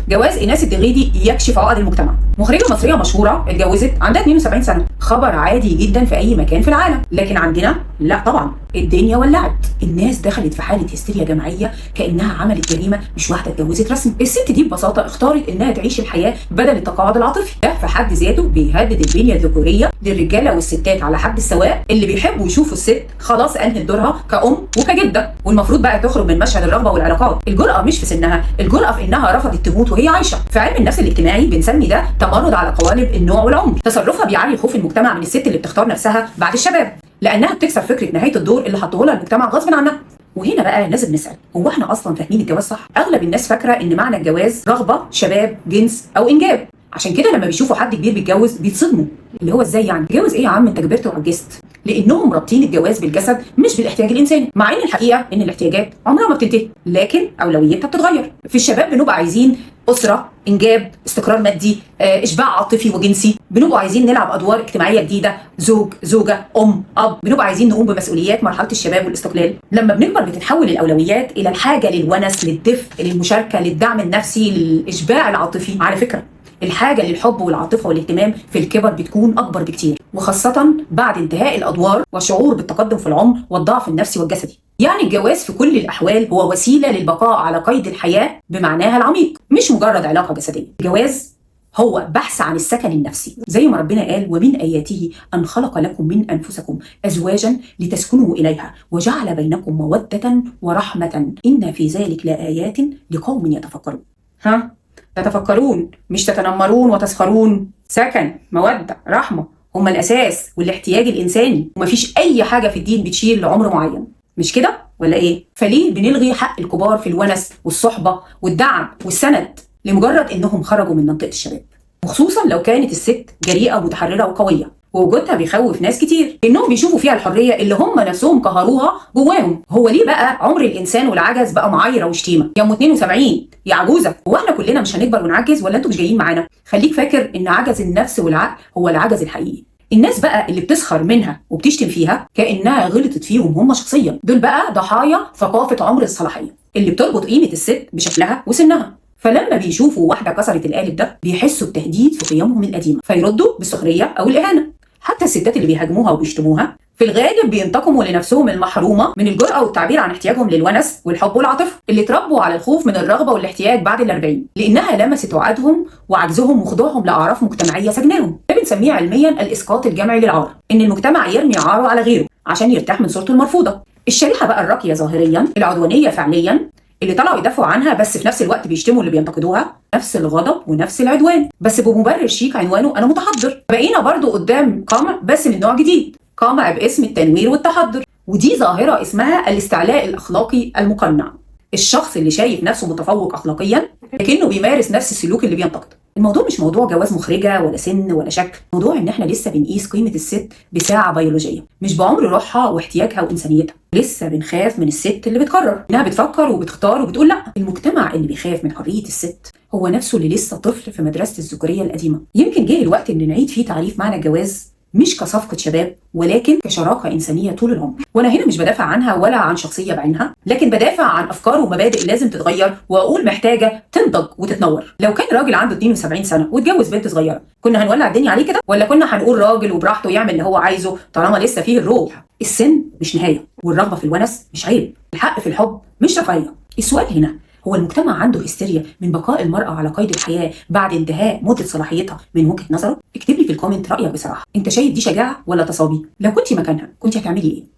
جواز ايناس الدغيدي يكشف عقد المجتمع. مخرجه مصريه مشهوره اتجوزت عندها 72 سنه، خبر عادي جدا في اي مكان في العالم، لكن عندنا لا طبعا، الدنيا ولعت. الناس دخلت في حاله هستيريا جماعيه كانها عملت جريمه، مش واحده اتجوزت رسمي. الست دي ببساطه اختارت انها تعيش الحياه بدل التقاعد العاطفي، ده في حد ذاته بيهدد البنيه الذكوريه للرجاله والستات على حد السواء، اللي بيحبوا يشوفوا الست خلاص انهت دورها كأم وكجده، والمفروض بقى تخرج من مشهد الرغبه والعلاقات. الجرأه مش في سنها، الجرأه في انها رفضت تموت وهي عايشه. في علم النفس الاجتماعي بنسمي ده تمرد على قوالب النوع والعمر. تصرفها بيعلي خوف المجتمع من الست اللي بتختار نفسها بعد الشباب، لانها بتكسر فكره نهايه الدور اللي حطه لها المجتمع غصب عنها. وهنا بقى لازم نسال، هو احنا اصلا فاهمين الجواز صح؟ اغلب الناس فاكره ان معنى الجواز رغبه، شباب، جنس او انجاب. عشان كده لما بيشوفوا حد كبير بيتجوز بيتصدموا، اللي هو ازاي يعني اتجوز ايه يا عم انت كبرت وعجزت؟ لانهم رابطين الجواز بالجسد مش بالاحتياج الانساني، مع ان الحقيقه ان الاحتياجات عمرها ما بتنتهي، لكن اولويتها بتتغير. في الشباب بنبقى عايزين اسره، انجاب، استقرار مادي، اشباع عاطفي وجنسي. بنبقى عايزين نلعب ادوار اجتماعيه جديده، زوج، زوجه، ام، اب. بنبقى عايزين نقوم بمسؤوليات مرحله الشباب والاستقلال. لما بنكبر بتتحول الاولويات الى الحاجه للونس، للدفء، للمشاركه، للدعم النفسي، للاشباع العاطفي. على فكره الحاجه للحب والعاطفه والاهتمام في الكبر بتكون اكبر بكتير، وخاصه بعد انتهاء الادوار والشعور بالتقدم في العمر والضعف النفسي والجسدي. يعني الجواز في كل الاحوال هو وسيله للبقاء على قيد الحياه بمعناها العميق، مش مجرد علاقه جسديه. الجواز هو بحث عن السكن النفسي، زي ما ربنا قال: ومن آياته أن خلق لكم من أنفسكم أزواجا لتسكنوا إليها وجعل بينكم مودة ورحمة إن في ذلك لآيات لقوم يتفكرون. تتفكرون، مش تتنمرون وتسخرون. سكن، مودة، رحمة هما الأساس والاحتياج الإنساني، ومفيش أي حاجة في الدين بتشير لعمر معين، مش كده ولا إيه؟ فليه بنلغي حق الكبار في الونس والصحبة والدعم والسند لمجرد إنهم خرجوا من منطقة الشباب؟ وخصوصا لو كانت الست جريئة ومتحررة وقوية، ووجودها بيخوف ناس كتير انهم بيشوفوا فيها الحريه اللي هم نفسهم قهروها جواهم. هو ليه بقى عمر الانسان والعجز بقى معايره وشتيمه؟ يا ام 72 يا عجوزه، هو احنا كلنا مش هنكبر ونعجز ولا انتوا مش جايين معانا؟ خليك فاكر ان عجز النفس والعقل هو العجز الحقيقي. الناس بقى اللي بتسخر منها وبتشتم فيها كانها غلطت فيهم هم شخصيا، دول بقى ضحايا ثقافه عمر الصلاحيه اللي بتربط قيمه الست بشكلها وسنها. فلما بيشوفوا واحده كسرت القالب ده بيحسوا بتهديد في قيمهم القديمه، فيردوا بالسخريه او الاهانه. حتى الستات اللي بيهاجموها وبيشتموها في الغالب بينتقموا لنفسهم المحرومه من الجرأه والتعبير عن احتياجهم للونس والحب والعاطفه، اللي اتربوا على الخوف من الرغبه والاحتياج بعد ال40، لانها لمست عقدهم وعجزهم وخضوعهم لاعراف مجتمعيه سجناهم. ده بنسميه علميا الاسقاط الجمعي للعار، ان المجتمع يرمي عاره على غيره عشان يرتاح من صورته المرفوضه. الشريحه بقى الراقيه ظاهريا، العدوانيه فعليا، اللي طلعوا يدافعوا عنها بس في نفس الوقت بيشتموا اللي بينتقدوها، نفس الغضب ونفس العدوان، بس بمبرر شيك عنوانه انا متحضر. بقينا برضو قدام قمع بس من نوع جديد، قمع باسم التنوير والتحضر، ودي ظاهره اسمها الاستعلاء الاخلاقي المقنع. الشخص اللي شايف نفسه متفوق اخلاقيا لكنه بيمارس نفس السلوك اللي بينتقد. الموضوع مش موضوع جواز مخرجه ولا سن ولا شكل، موضوع ان احنا لسه بنقيس قيمه الست بساعه بيولوجيه، مش بعمر روحها واحتياجها وانسانيتها. لسه بنخاف من الست اللي بتقرر انها بتفكر وبتختار وبتقول لا. المجتمع اللي بيخاف من حريه الست هو نفسه اللي لسه طفل في مدرسه الذكوريه القديمه. يمكن جه الوقت ان نعيد فيه تعريف معنى الجواز، مش كصفقة شباب ولكن كشراكة إنسانية طول العمر. وأنا هنا مش بدافع عنها ولا عن شخصية بعينها، لكن بدافع عن أفكار ومبادئ لازم تتغير، وأقول محتاجة تنضج وتتنور. لو كان راجل عنده 72 سنة واتجوز بنت صغيرة كنا هنولع الدنيا عليه كده؟ ولا كنا هنقول راجل وبراحته يعمل اللي هو عايزه طالما لسه فيه الروح؟ السن مش نهاية، والرغبة في الونس مش عيب، الحق في الحب مش رفاهية. السؤال هنا هو المجتمع عنده هستيريا من بقاء المرأة على قيد الحياة بعد انتهاء مدة صلاحيتها من وجهة نظره؟ اكتب لي في الكومنت رأيك بصراحة، انت شايف دي شجاعة ولا تصابي؟ لو كنت مكانها كنت هتعملي ايه؟